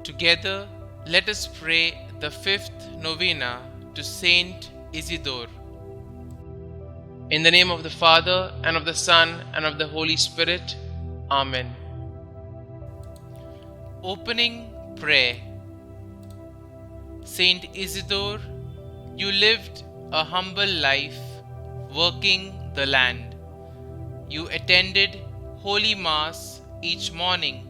Together, let us pray the fifth novena to Saint Isidore. In the name of the Father, and of the Son, and of the Holy Spirit. Amen. Opening Prayer. Saint Isidore, you lived a humble life, working the land. You attended Holy Mass each morning,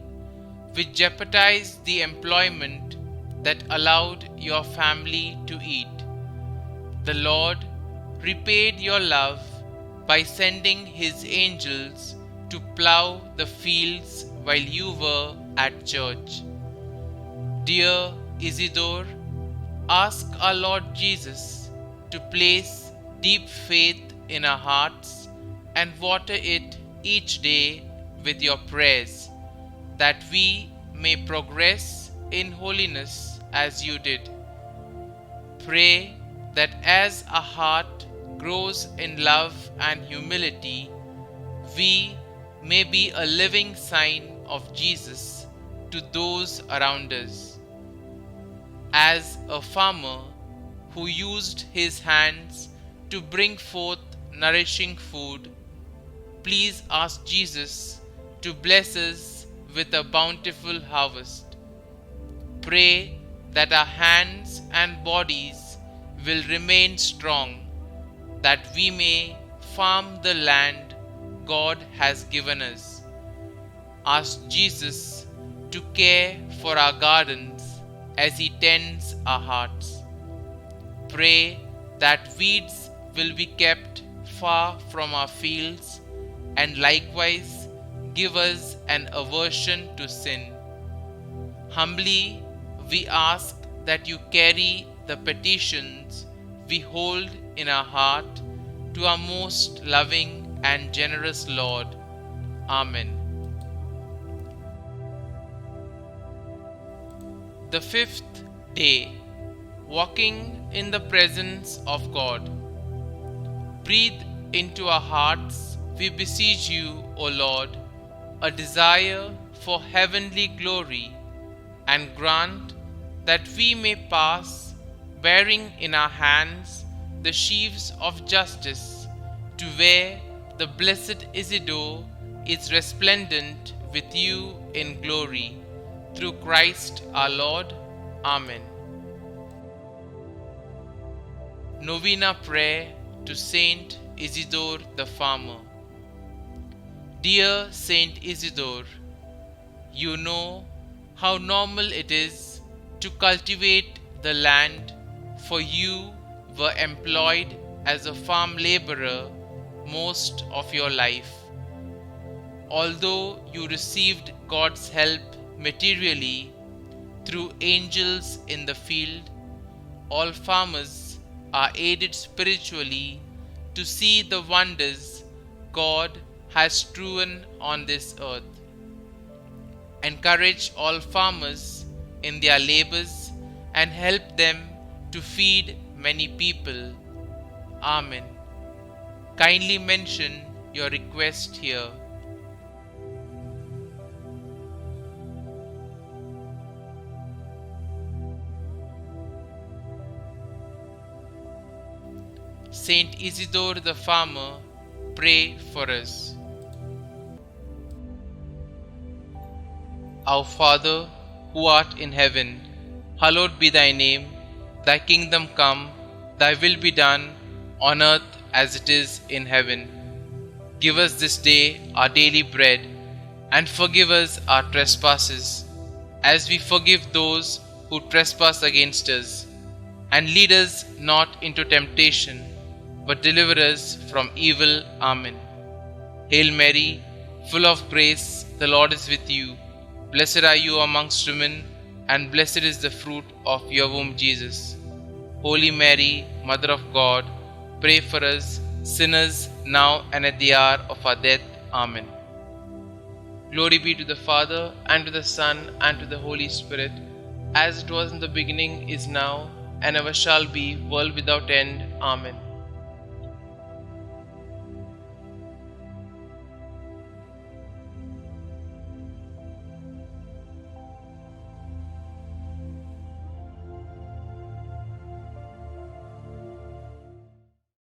which jeopardized the employment that allowed your family to eat. The Lord repaid your love by sending His angels to plough the fields while you were at church. Dear Isidore, ask our Lord Jesus to place deep faith in our hearts and water it each day with your prayers, that we may progress in holiness as you did. Pray that as our heart grows in love and humility, we may be a living sign of Jesus to those around us. As a farmer who used his hands to bring forth nourishing food, please ask Jesus to bless us with a bountiful harvest. Pray that our hands and bodies will remain strong, that we may farm the land God has given us. Ask Jesus to care for our gardens as He tends our hearts. Pray that weeds will be kept far from our fields, and likewise give us an aversion to sin. Humbly we ask that you carry the petitions we hold in our heart to our most loving and generous Lord. Amen. The fifth day, walking in the presence of God. Breathe into our hearts, we beseech you, O Lord, a desire for heavenly glory, and grant that we may pass, bearing in our hands the sheaves of justice, to where the blessed Isidore is resplendent with you in glory. Through Christ our Lord. Amen. Novena Prayer to Saint Isidore the Farmer. Dear Saint Isidore, you know how normal it is to cultivate the land, for you were employed as a farm laborer most of your life. Although you received God's help materially through angels in the field, all farmers are aided spiritually to see the wonders God has strewn on this earth. Encourage all farmers in their labors and help them to feed many people. Amen. Kindly mention your request here. Saint Isidore the Farmer, pray for us. Our Father, who art in heaven, hallowed be thy name. Thy kingdom come, thy will be done, on earth as it is in heaven. Give us this day our daily bread, and forgive us our trespasses, as we forgive those who trespass against us. And lead us not into temptation, but deliver us from evil. Amen. Hail Mary, full of grace, the Lord is with you. Blessed are you amongst women, and blessed is the fruit of your womb, Jesus. Holy Mary, Mother of God, pray for us sinners, now and at the hour of our death. Amen. Glory be to the Father, and to the Son, and to the Holy Spirit, as it was in the beginning, is now, and ever shall be, world without end. Amen.